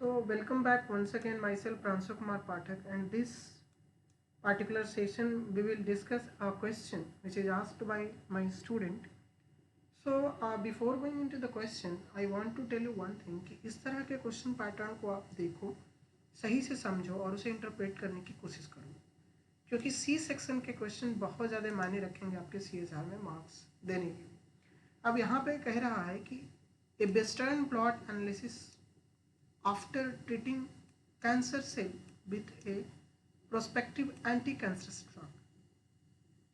So welcome back once again, myself Pransu Kumar Pathak, and this particular session we will discuss a question which is asked by my student. So before going into the question, I want to tell you one thing कि इस तरह के question pattern को आप देखो, सही से समझो और उसे इंटरप्रेट करने की कोशिश करो, क्योंकि सी सेक्शन के क्वेश्चन बहुत ज़्यादा मायने रखेंगे आपके CSR में मार्क्स देने के लिए। अब यहाँ पे कह रहा है कि a western blot analysis after treating cancer cell with a prospective anti-cancerous drug।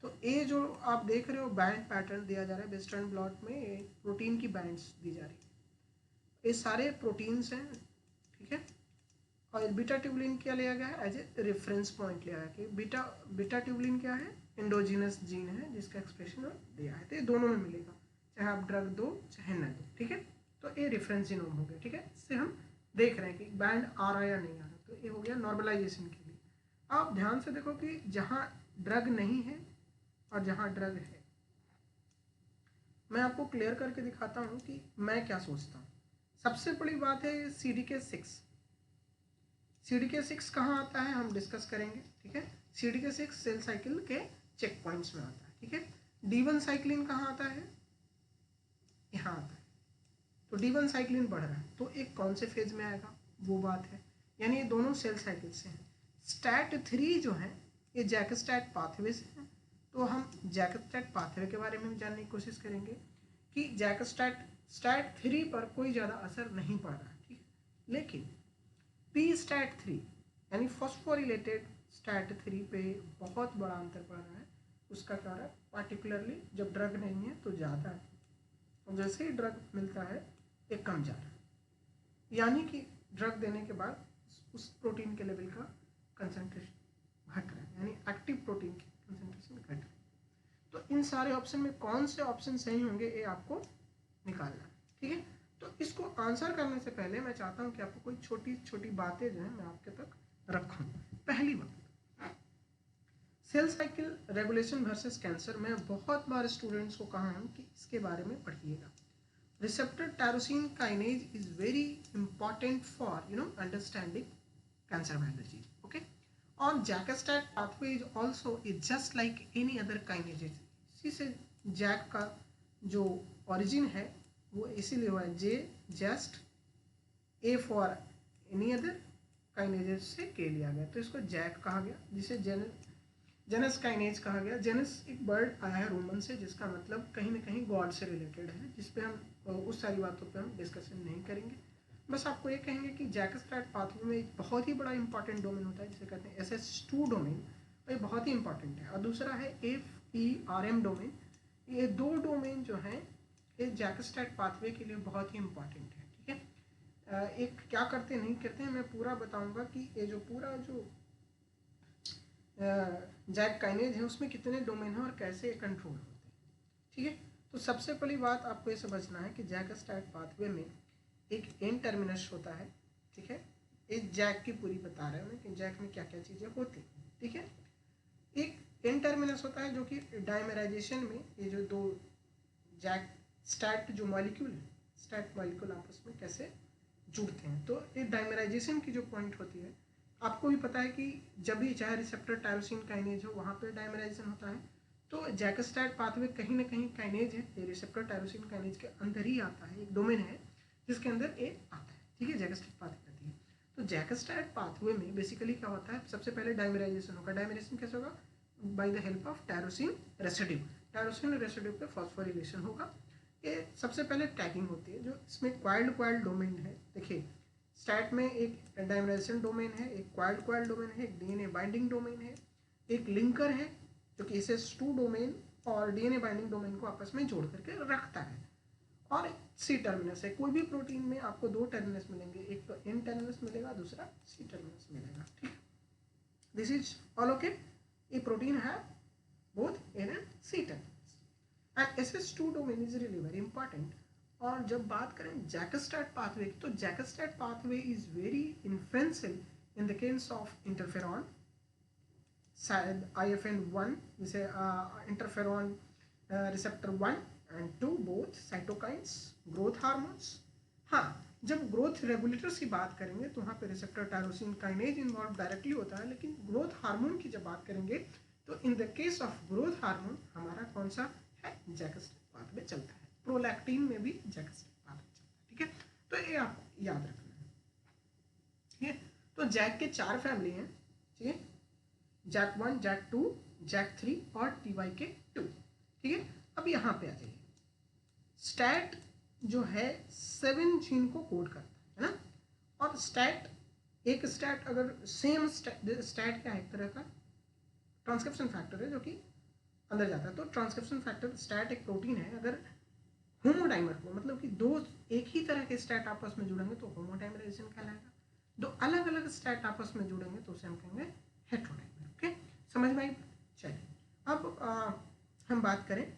तो ये जो आप देख रहे हो बैंड पैटर्न दिया जा रहा है वेस्टर्न ब्लॉट में, प्रोटीन की बैंड्स दी जा रही है। ये सारे प्रोटीन्स हैं, ठीक है। और बीटा ट्यूबुलिन क्या लिया गया है एज ए रेफरेंस पॉइंट लिया है कि बीटा ट्यूबुलिन क्या है, एंडोजीनस जीन है जिसका एक्सप्रेशन दिया है। तो ये दोनों में मिलेगा, चाहे आप ड्रग दो चाहे न दो, ठीक है। तो ये रेफरेंस जीनोम हो गया, ठीक है। इससे हम देख रहे हैं कि बैंड आ रहा है या नहीं आ रहा। तो ये हो गया नॉर्मलाइजेशन के लिए। आप ध्यान से देखो कि जहाँ ड्रग नहीं है और जहाँ ड्रग है, मैं आपको क्लियर करके दिखाता हूँ कि मैं क्या सोचता हूँ। सबसे बड़ी बात है CDK6। CDK6 कहाँ आता है हम डिस्कस करेंगे, ठीक है। CDK6 सेल साइकिल के चेक पॉइंट्स में आता है, ठीक है। D1 साइक्लिन कहाँ आता है, यहाँ आता है। तो D1 साइक्लिन बढ़ रहा है तो एक कौन से फेज में आएगा वो बात है, यानी ये दोनों सेल साइकिल से हैं। STAT3 जो है ये जैक-स्टैट पाथवे से है। तो हम जैक-स्टैट पाथवे के बारे में जानने की कोशिश करेंगे कि STAT3 पर कोई ज़्यादा असर नहीं पड़ रहा है, ठीक है। लेकिन P-STAT3 यानी फॉस्फोरिलेटेड STAT3 पे बहुत बड़ा अंतर पड़ रहा है। उसका क्या रहा है, पार्टिकुलरली जब ड्रग नहीं है तो ज़्यादा है, और जैसे ही ड्रग मिलता है एक कम जा रहा है, यानी कि ड्रग देने के बाद उस प्रोटीन के लेवल का कंसंट्रेशन घट रहा है, यानी एक्टिव प्रोटीन की कंसंट्रेशन घट रहा है। तो इन सारे ऑप्शन में कौन से ऑप्शन सही होंगे ये आपको निकालना है, ठीक है। तो इसको आंसर करने से पहले मैं चाहता हूँ कि आपको कोई छोटी छोटी बातें जो है मैं आपके तक रखूँ। पहली बात, cell cycle regulation versus cancer. मैं बहुत बार स्टूडेंट्स को कहा हूँ कि इसके बारे में पढ़िएगा। receptor tyrosine kinase is very important for understanding cancer biology, okay। और Jack-stat pathway is also is just like any other kinase। इसी से जैक का जो origin है वो इसीलिए हुआ है, J just A for any other kinase से K लिया गया, तो इसको जैक कहा गया, जिसे जेनस काइनेज कहा गया। जेनस एक वर्ड आया है रोमन से जिसका मतलब कहीं ना कहीं गॉड से रिलेटेड है, जिस पे हम उस सारी बातों पे हम डिस्कशन नहीं करेंगे। बस आपको ये कहेंगे कि जैक-स्टैट पाथवे में एक बहुत ही बड़ा इंपॉर्टेंट डोमेन होता है जिसे कहते हैं SS2 डोमेन, और ये बहुत ही इंपॉर्टेंट है। और दूसरा है FERM डोमेन। ये दो डोमेन जो हैं ये जैक-स्टैट पाथवे के लिए बहुत ही इंपॉर्टेंट है, ठीक है। एक क्या करते नहीं करते हैं मैं पूरा बताऊँगा कि ये जो पूरा जो जैक काइनेज है उसमें कितने डोमेन हैं और कैसे कंट्रोल होते हैं, ठीक है। तो सबसे पहली बात आपको ये समझना है कि जैक-स्टैट पाथवे में एक एन टर्मिनस होता है, ठीक है। इस जैक की पूरी बता रहे हैं कि जैक में क्या क्या चीज़ें होती हैं, ठीक है। एक एन टर्मिनस होता है जो कि डाइमराइजेशन में ये जो दो जैक स्टैट जो मॉलिक्यूल है, स्टैट मॉलिक्यूल आपस में कैसे जुड़ते हैं। तो ये डाइमराइजेशन की जो पॉइंट होती है, आपको भी पता है कि जब भी चाहे रिसेप्टर टायरोसिन काइनेज हो वहाँ पे डाइमराइजेशन होता है। तो जैक-स्टैट पाथवे कहीं ना कहीं काइनेज है, ये रिसेप्टर टायरोसिन काइनेज के अंदर ही आता है, एक डोमेन है जिसके अंदर ये आता है, ठीक है। जैक-स्टैट पाथवे रहती है। तो जैक-स्टैट पाथवे में बेसिकली क्या होता है, सबसे पहले डाइमराइजेशन होगा। डाइमराइजेशन कैसे होगा, by the help of tyrosine residue. Tyrosine residue पे फॉस्फोरिलेशन होगा। ये सबसे पहले टैगिंग होती है, जो इसमें क्वाइल्ड डोमेन है। देखिए स्टैट में एक डाइमराइजेशन डोमेन है, एक क्वाइल्ड डोमेन है, एक DNA बाइंडिंग डोमेन है, एक लिंकर है जो कि SS2 डोमेन और DNA बाइंडिंग डोमेन को आपस में जोड़ करके रखता है, और C टर्मिनस है। कोई भी प्रोटीन में आपको दो टर्मिनस मिलेंगे, एक तो N टर्मिनस मिलेगा, दूसरा C टर्मिनस मिलेगा, ठीक है। This is all okay. ये प्रोटीन है both N and C terminus, and SS2 domain is really very important. और जब बात करें जैक-स्टैट पाथवे की, तो Jack-stat pathway is very influential in the case of interferon, शायद IFN1 जिसे interferon receptor 1 and 2 both cytokines, growth hormones. हाँ, जब ग्रोथ रेगुलेटर्स की बात करेंगे तो वहाँ पे receptor tyrosine kinase involve directly होता है, लेकिन ग्रोथ हार्मोन की जब बात करेंगे तो in the case of growth hormone हमारा कौन सा है, जैक-स्टिक पाथवे चलता है। प्रोलैक्टिन में भी जैक-स्टिक पाथवे चलता है, ठीक है। तो ये आपको याद रखना है, ठीक है। तो जैक के 4 फैमिली हैं, ठीक है, जैक 1, जैक 2, जैक 3 और टी के 2, ठीक है। अब यहाँ पे आ जाइए, स्टैट जो है 7 जीन को कोड करता है ना, और स्टैट एक स्टैट अगर सेम स्टैट क्या है, एक तरह का ट्रांसक्रिप्शन फैक्टर है जो कि अंदर जाता है। तो ट्रांसक्रिप्शन फैक्टर स्टैट एक प्रोटीन है, अगर होमोडाइमर को मतलब कि दो एक ही तरह के स्टैट आपस में जुड़ेंगे तो होमोडाइमराइजेशन कहलाएगा, दो अलग अलग स्टैट आपस में जुड़ेंगे तो उसे हम कहेंगे हेट्रोडाइमर। ओके, समझ में आई? चलिए अब हम बात करें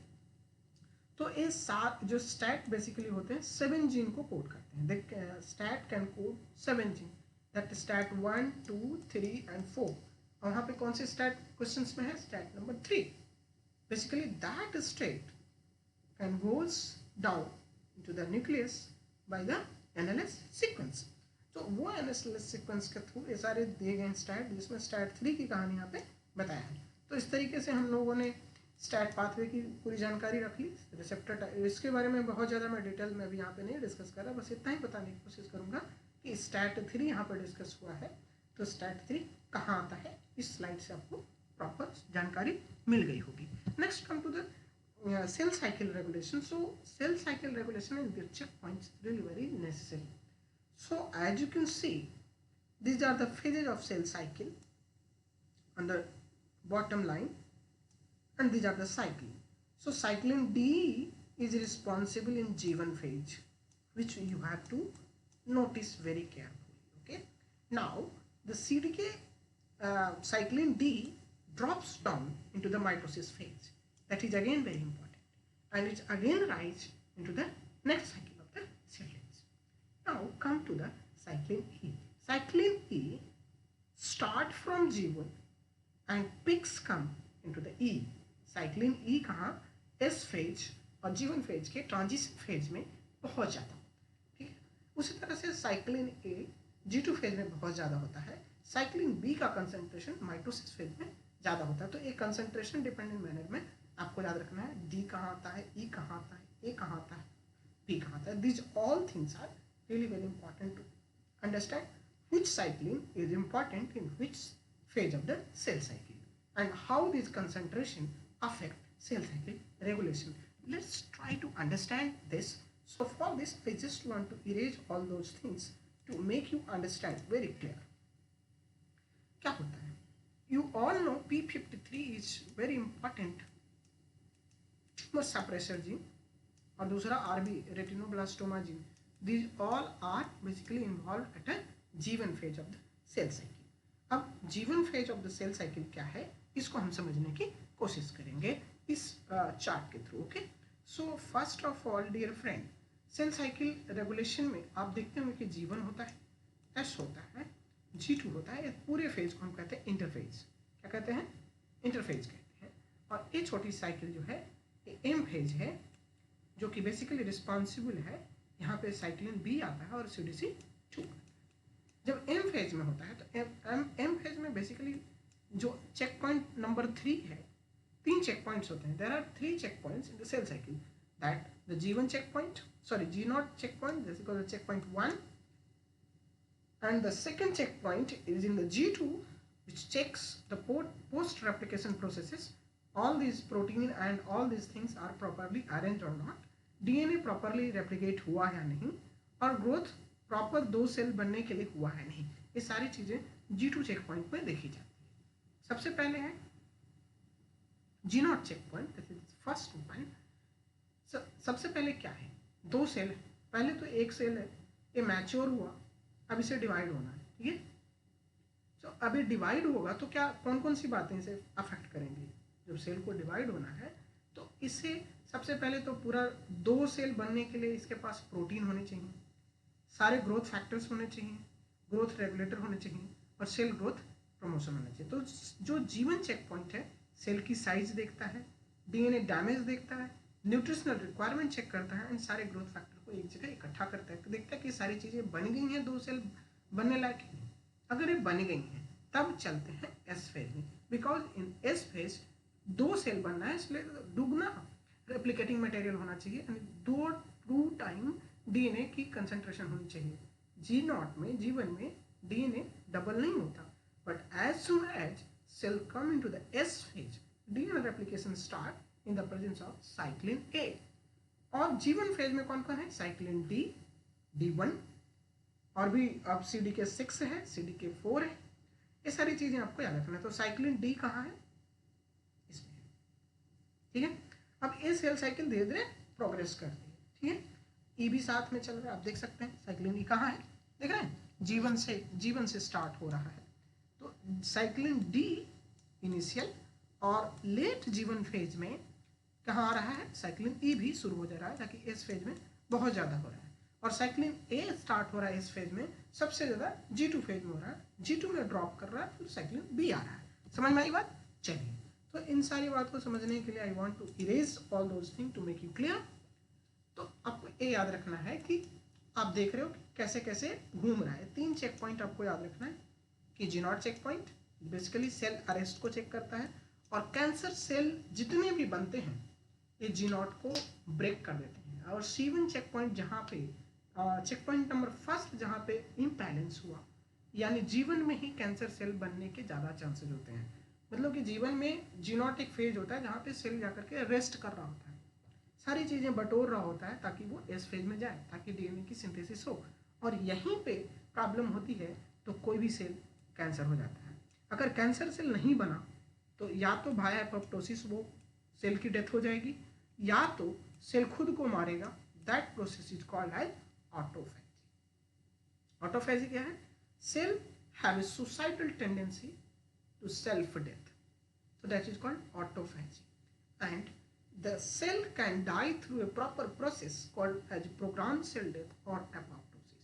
तो ये 7 जो स्टैट बेसिकली होते हैं 7 जीन को कोड करते हैं। देख, STAT can code 7 gene, that STAT 1, 2, 3 and 4। और वहाँ पे कौन से स्टैट क्वेश्चंस में है, STAT number 3। Basically that state can goes down into the nucleus by the NLS sequence. तो वो एनएलएस सीक्वेंस के थ्रू ये सारे दिए गए स्टैट, जिसमें स्टैट 3 की कहानी यहाँ पे बताया है। तो इस तरीके से हम लोगों ने स्टैट पाथवे की पूरी जानकारी रख ली। रिसेप्टर, इसके बारे में बहुत ज़्यादा मैं डिटेल में अभी यहाँ पे नहीं डिस्कस कर रहा, बस इतना ही बताने की कोशिश करूँगा कि स्टैट 3 यहाँ पर डिस्कस हुआ है। तो स्टैट 3 कहाँ आता है, इस स्लाइड से आपको प्रॉपर जानकारी मिल गई होगी। Next come to the cell cycle regulation. So cell cycle regulation and their checkpoints really very necessary. So as you can see, these are the phases of cell cycle on the bottom line, and these are the cycling. So cycling D is responsible in G1 phase, which you have to notice very carefully. Okay, now the CDK cycling D drops down into the mitosis phase. That is again very important, and it again rise into the next cycle of the cell lines. Now come to the cyclin E. Cyclin E start from G1 and peaks come into the E. cyclin E कहाँ, S phase और G1 phase के transition phase में बहुत ज़्यादा, ठीक है। उसी तरह से cyclin A G2 फेज में बहुत ज़्यादा होता है। cyclin B का कंसंट्रेशन माइटोसिस फेज में ज़्यादा होता है। तो एक कंसंट्रेशन डिपेंडेंट मैनर में आपको याद रखना है, डी कहाँ आता है, ई कहाँ आता है, ए कहाँ आता है, पी कहाँ आता है। This all things are really very important to understand which cycling is important in which phase of the cell cycle and how this concentration affect cell cycle regulation. Let's try to understand this. So for this I just want to erase all those things to make you understand very clear. क्या होता है? You all know P53 is very important suppressor gene और दूसरा RB retinoblastoma gene. These all are basically involved at a G1 phase of the cell cycle. अब G1 phase of the cell cycle क्या है, इसको हम समझने की कोशिश करेंगे इस चार्ट के through. Okay, so first of all dear friend, cell cycle regulation में आप देखते होंगे कि G1 होता है, S होता है, G2 होता है. पूरे फेज को हम कहते हैं इंटरफेज. क्या कहते हैं? इंटरफेज कहते हैं. और ये छोटी साइकिल जो है ये एम फेज है, जो कि बेसिकली रिस्पॉन्सिबल है. यहाँ पे साइक्लिन बी आता है और CDC 2. जब एम फेज में होता है तो एम फेज में बेसिकली जो चेक पॉइंट नंबर 3 है, 3 चेक पॉइंट्स होते हैं. There are 3 check points in the cell cycle, that the G1 check point, sorry G0 check point, this is called the checkpoint 1, and the second checkpoint is in the G2, which checks the post replication processes. All these protein and all these things are properly arranged or not, DNA properly replicate हुआ है नहीं, और growth proper 2 cell बनने के लिए हुआ है नहीं. ये सारी चीजें G2 चेक पॉइंट में देखी जाती है. सबसे पहले है G0 check point, this is first point. सबसे पहले क्या है, 2 सेल है. पहले तो एक सेल है, ये मैच्योर हुआ, अब इसे डिवाइड होना है. ठीक है, तो अभी डिवाइड होगा तो क्या कौन कौन सी बातें इसे अफेक्ट करेंगी. जब सेल को डिवाइड होना है तो इसे सबसे पहले तो पूरा 2 सेल बनने के लिए इसके पास प्रोटीन होने चाहिए, सारे ग्रोथ फैक्टर्स होने चाहिए, ग्रोथ रेगुलेटर होने चाहिए, और सेल ग्रोथ प्रमोशन होना चाहिए. तो जो G1 चेक पॉइंट है, सेल की साइज देखता है, DNA डैमेज देखता है, न्यूट्रिशनल रिक्वायरमेंट चेक करता है, एंड सारे ग्रोथ फैक्टर को एक जगह इकट्ठा करता है, तो देखता है कि सारी चीज़ें बन गई हैं, 2 सेल बनने लायक है। अगर ये बन गई हैं तब चलते हैं एस फेज में, because in S phase 2 cell बनना है, इसलिए दुगना रेप्लिकेटिंग मटेरियल होना चाहिए, यानी 2 टाइम डीएनए की कंसंट्रेशन होनी चाहिए। G0 में, G1 में डीएनए डबल नहीं होता, but as soon as cell come into the S phase, DNA replication start in the presence of cyclin A. और G1 फेज में कौन कौन है? साइक्लिन D, D1 और भी अब CDK6 है, CDK4 है, ये सारी चीजें आपको याद रखना है। तो साइक्लिन D कहाँ है? इसमें, ठीक है। अब ये सेल साइकिल धीरे धीरे प्रोग्रेस करती है, ठीक है। E भी साथ में चल रहा है, आप देख सकते हैं साइक्लिन E कहाँ है, देख रहे हैं, G1 से स्टार्ट हो रहा है। तो साइक्लिन D इनिशियल और लेट G1 फेज में कहाँ आ रहा है? साइक्लिन E भी शुरू हो जा रहा है, ताकि इस फेज में बहुत ज़्यादा हो रहा है। और साइक्लिन A स्टार्ट हो रहा है इस फेज में, सबसे ज़्यादा G2 फेज में हो रहा है, G2 में ड्रॉप कर रहा है, फिर साइक्लिन B आ रहा है। समझ में आई बात? चलिए, तो इन सारी बात को समझने के लिए I want to erase all those thing to make you clear. तो आपको ये याद रखना है कि आप देख रहे हो कि कैसे कैसे घूम रहा है। 3 चेक पॉइंट आपको याद रखना है कि G0 check point basically cell arrest को चेक करता है, और कैंसर सेल जितने भी बनते हैं ये G0 को ब्रेक कर देते हैं। और C1 चेक पॉइंट जहाँ पे चेक पॉइंट नंबर फर्स्ट जहाँ पे इम्बैलेंस हुआ, यानी G1 में ही कैंसर सेल बनने के ज़्यादा चांसेस होते हैं। मतलब कि G1 में G0 एक फेज होता है जहाँ पे सेल जाकर के रेस्ट कर रहा होता है, सारी चीज़ें बटोर रहा होता है ताकि वो एस फेज में जाए, ताकि डीएनए की सिंथेसिस हो। और यहीं पे प्रॉब्लम होती है तो कोई भी सेल कैंसर हो जाता है। अगर कैंसर सेल नहीं बना तो या तो बाय एपोप्टोसिस वो सेल की डेथ हो जाएगी, या तो सेल खुद को मारेगा। That process is called as autophagy. Autophagy क्या है? Cell have a suicidal tendency to self death, so that is called autophagy. And the cell can die through a proper process called as programmed cell death or apoptosis.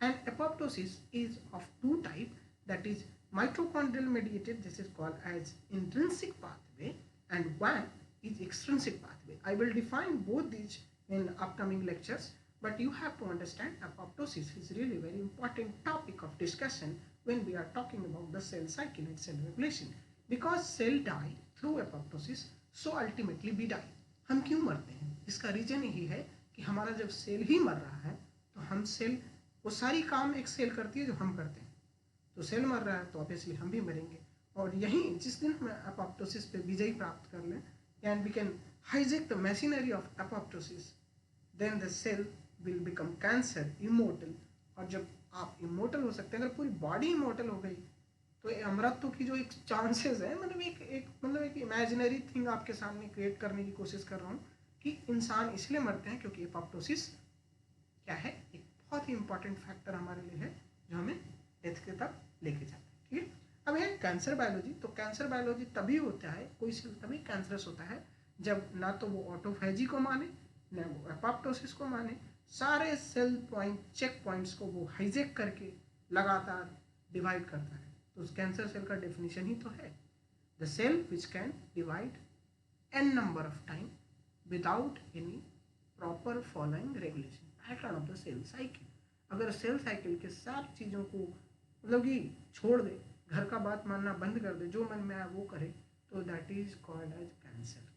And apoptosis is of 2 types, that is mitochondrial mediated, this is called as intrinsic pathway, and one is extrinsic pathway. I will define both these in upcoming lectures, but you have to understand apoptosis is really a very important topic of discussion when we are talking about the cell cycle and cell regulation. Because cell die through apoptosis, so ultimately we die. हम क्यों मरते हैं? इसका reason यही है कि हमारा जब सेल ही मर रहा है तो हम सेल, वो सारी काम एक सेल करती है जो हम करते हैं। तो सेल मर रहा है तो ऑब्वियसली हम भी मरेंगे। और यही जिस दिन हम एपोप्टोसिस पे विजय प्राप्त कर लें, and we can hijack the machinery of apoptosis, then the cell will become cancer immortal. और जब आप इमोर्टल हो सकते हैं, अगर पूरी बॉडी इमोर्टल हो गई तो अमरत्व की जो एक चांसेस है, मतलब एक इमेजिनरी थिंग आपके सामने क्रिएट करने की कोशिश कर रहा हूँ कि इंसान इसलिए मरते हैं क्योंकि एपोप्टोसिस क्या है, एक बहुत ही इंपॉर्टेंट फैक्टर हमारे लिए है जो हमें डेथ के तक लेके जाता है, ठीक है। अब है कैंसर बायोलॉजी। तो कैंसर बायोलॉजी तभी होता है, कोई सेल तभी कैंसरस होता है जब ना तो वो ऑटोफेजी को माने, ना वो एपोप्टोसिस को माने, सारे सेल पॉइंट चेक पॉइंट्स को वो हाईजैक करके लगातार डिवाइड करता है। तो उस कैंसर सेल का डेफिनेशन ही तो है the cell which can divide n number of time without any proper following regulation pattern of the cell cycle. अगर सेल साइकिल के सारी चीज़ों को मतलब कि छोड़ दे, घर का बात मानना बंद कर दे, जो मन में आए वो करे, तो that is called as cancer,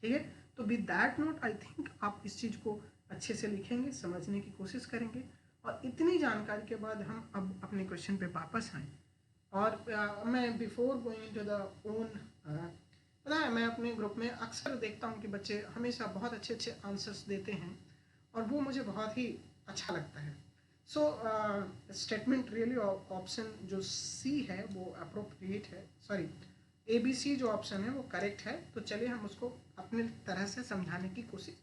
ठीक है। तो with that note I think आप इस चीज़ को अच्छे से लिखेंगे, समझने की कोशिश करेंगे। और इतनी जानकारी के बाद हम अब अपने क्वेश्चन पे वापस आएँ। और मैं before going into the own, पता है मैं अपने ग्रुप में अक्सर देखता हूँ कि बच्चे हमेशा बहुत अच्छे अच्छे आंसर्स देते हैं और वो मुझे बहुत ही अच्छा लगता है। सो स्टेटमेंट रियली ऑप्शन जो सी है वो अप्रोप्रिएट है, सॉरी ABC जो ऑप्शन है वो करेक्ट है। तो चलिए हम उसको अपने तरह से समझाने की कोशिश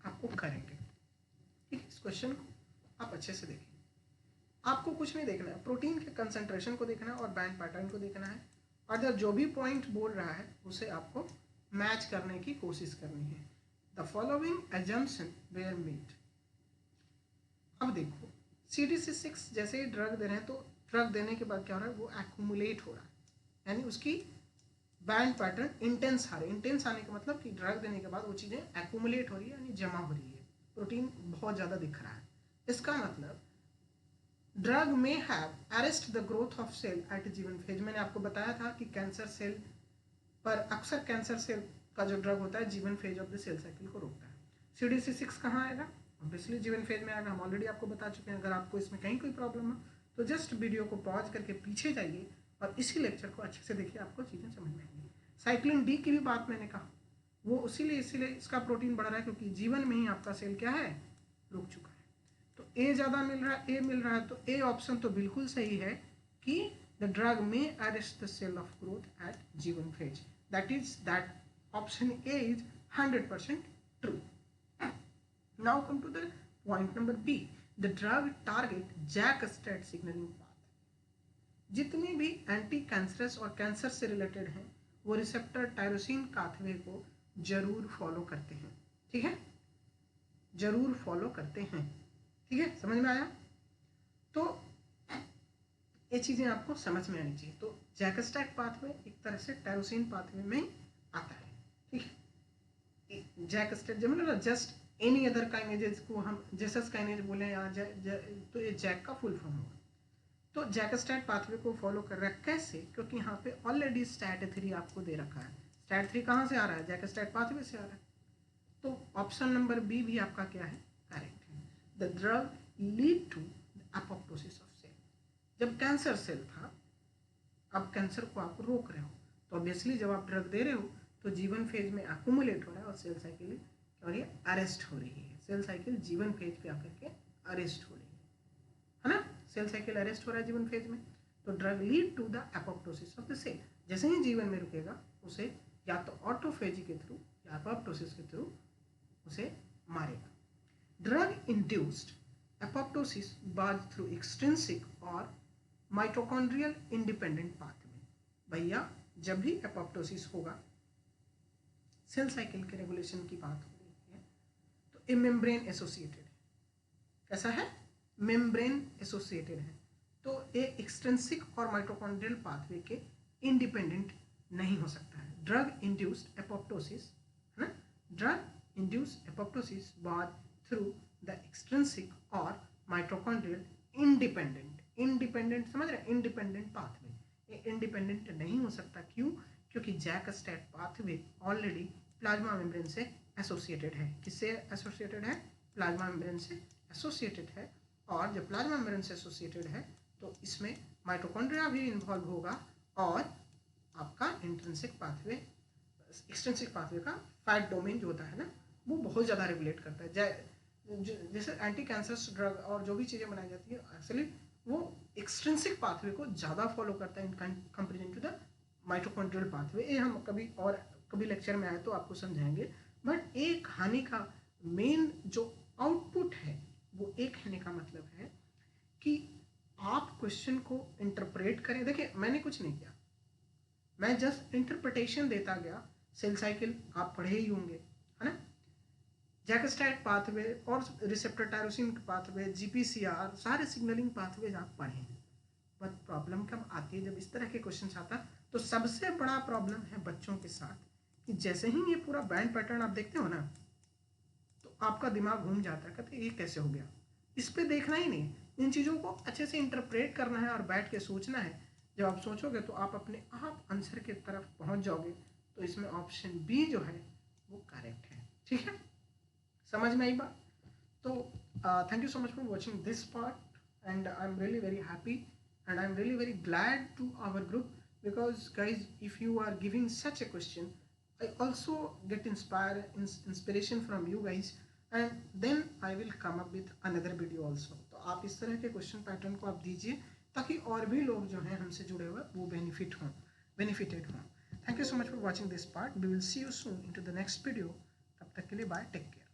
आपको करेंगे, ठीक है। इस क्वेश्चन को आप अच्छे से देखिए, आपको कुछ नहीं देखना है, प्रोटीन के कंसंट्रेशन को देखना है और बैंड पैटर्न को देखना है, और जो भी पॉइंट बोल रहा है उसे आपको मैच करने की कोशिश करनी है। The following assumption were made. अब देखो CDC6 जैसे ही ड्रग दे रहे हैं तो ड्रग देने के बाद क्या हो रहा है, वो एक्यूमुलेट हो रहा है, यानी उसकी बैंड पैटर्न इंटेंस आ रही है। इंटेंस आने का मतलब कि ड्रग देने के बाद वो चीज़ें एक्यूमुलेट हो रही है, यानी जमा हो रही है, प्रोटीन बहुत ज़्यादा दिख रहा है, इसका मतलब ड्रग में have arrest the growth of cell at G one phase. मैंने आपको बताया था कि कैंसर सेल पर अक्सर कैंसर सेल का जो ड्रग होता है G one phase of the cell cycle को रोकता है। CDC6 कहाँ आएगा? ऑब्वियसली जीवन फेज में आएगा, हम ऑलरेडी आपको बता चुके हैं। अगर आपको इसमें कहीं कोई प्रॉब्लम हो तो जस्ट वीडियो को पॉज करके पीछे जाइए और इसी लेक्चर को अच्छे से देखिए, आपको चीज़ें समझ में आएंगी। साइक्लिन डी की भी बात मैंने कहा, वो इसीलिए इसका प्रोटीन बढ़ रहा है क्योंकि जीवन में ही आपका सेल क्या है, रुक चुका है। तो ए ज़्यादा मिल रहा है, ए मिल रहा है, तो ए ऑप्शन तो बिल्कुल सही है कि द ड्रग में arrest the cell of growth at G one phase. That option A is 100% true. Now come to the point number B, the drug target JAK STAT signalling path. जितने भी एंटी कैंसरस और cancer से related हैं वो receptor tyrosine pathway को जरूर follow करते हैं, ठीक है, जरूर फॉलो करते हैं, ठीक है, समझ में आया? तो ये चीज़ें आपको समझ में आनी चाहिए। तो जैक-स्टैट पाथवे एक तरह से टायरोसिन पाथवे में आता है, ठीक है। जैक-स्टैट जब मतलब जस्ट एनी अदर काइनेजेस को हम जेसस काइनेज बोले या तो ये जैक का फुल फॉर्म होगा। तो जैक-स्टैट पाथवे को फॉलो कर रहा है, कैसे? क्योंकि यहाँ पे ऑलरेडी STAT3 आपको दे रखा है। STAT3 कहाँ से आ रहा है? जैक-स्टैट पाथवे से आ रहा है। तो ऑप्शन नंबर बी भी आपका क्या है, करेक्ट है। The drug lead to apoptosis of cell. जब कैंसर सेल था, अब कैंसर को आप रोक रहे हो, तो ऑब्वियसली जब आप ड्रग दे रहे हो तो जीवन फेज में अक्यूमुलेट हो रहा है और सेल साइकिल क्या हो रही है, अरेस्ट हो रही है। सेल साइकिल जीवन फेज पे आकर के अरेस्ट हो रही है ना, सेल साइकिल अरेस्ट हो रहा है जीवन फेज में। तो drug lead to the apoptosis of the cell. जैसे ही जीवन में रुकेगा उसे या तो ऑटोफेजी के थ्रू या एपोप्टोसिस के थ्रू उसे मारेगा। ड्रग इंड्यूस्ड एपोप्टोसिस बाज थ्रू एक्सट्रिंसिक और माइटोकॉन्ड्रियल इंडिपेंडेंट पाथवे। भैया जब भी एपोप्टोसिस होगा, सेल साइकिल के रेगुलेशन की बात हो रही है, तो ये मेम्ब्रेन एसोसिएटेड है। कैसा है? मेम्ब्रेन एसोसिएटेड है। तो ये एक्सट्रिंसिक और माइटोकॉन्ड्रियल पाथवे के इंडिपेंडेंट नहीं हो सकता है। ड्रग इंड्यूस्ड एपोप्टोसिस है ना, ड्रग इंड्यूस्ड एपोप्टोसिस बाज थ्रू द एक्सट्रिंसिक और माइटोकॉन्ड्रियल इंडिपेंडेंट समझ रहे हैं, इंडिपेंडेंट पाथवे। ये इंडिपेंडेंट नहीं हो सकता, क्यों? क्योंकि Jack-stat pathway already plasma membrane से एसोसिएटेड है। किससे एसोसिएटेड है? प्लाज्मा मेम्ब्रेन से एसोसिएटेड है। और जब प्लाज्मा मेम्ब्रेन से एसोसिएटेड है तो इसमें माइटोकॉन्ड्रिया भी इन्वॉल्व होगा और आपका इंट्रिंसिक पाथवे, एक्सट्रिंसिक पाथवे का फैट डोमेन जो होता है ना, वो बहुत ज़्यादा रेगुलेट करता है। जैसे एंटी कैंसर ड्रग और जो भी चीज़ें बनाई जाती है, एक्चुअली वो एक्सट्रिंसिक पाथवे को ज़्यादा फॉलो करता है in comparison to the mitochondrial pathway. ये हम कभी लेक्चर में आए तो आपको समझाएंगे। बट एक कहानी का मेन जो आउटपुट है वो एक कहने का मतलब है कि आप क्वेश्चन को इंटरप्रेट करें। देखिए मैंने कुछ नहीं किया, मैं जस्ट इंटरप्रिटेशन देता गया। सेल साइकिल आप पढ़े ही होंगे, है ना, जैक-स्टैट पाथवे और रिसेप्टर टायरोसिन पाथवे, GPCR, सारे सिग्नलिंग पाथवेज आप पढ़े हैं। बट प्रॉब्लम कब आती है? जब इस तरह के क्वेश्चन आता तो सबसे बड़ा प्रॉब्लम है बच्चों के साथ कि जैसे ही ये पूरा बैंड पैटर्न आप देखते हो ना, तो आपका दिमाग घूम जाता है, कहते ये कैसे हो गया। इस पे देखना ही नहीं, इन चीज़ों को अच्छे से इंटरप्रेट करना है और बैठ के सोचना है। जब आप सोचोगे तो आप अपने आप आंसर की तरफ पहुंच जाओगे। तो इसमें ऑप्शन बी जो है वो करेक्ट है, ठीक है, समझ में आई बात? तो thank you so much for watching this part and I am really very happy and I'm really very glad to our group, because guys, if you are giving such a question, I also get inspiration from you guys, and then I will come up with another video also. तो आप इस तरह के question pattern को आप दीजिए ताकि और भी लोग जो हैं हमसे जुड़े हुए वो बेनिफिटेड हों। Thank you so much for watching this part. We will see you soon into the next video. तब तक के लिए बाय, टेक केयर।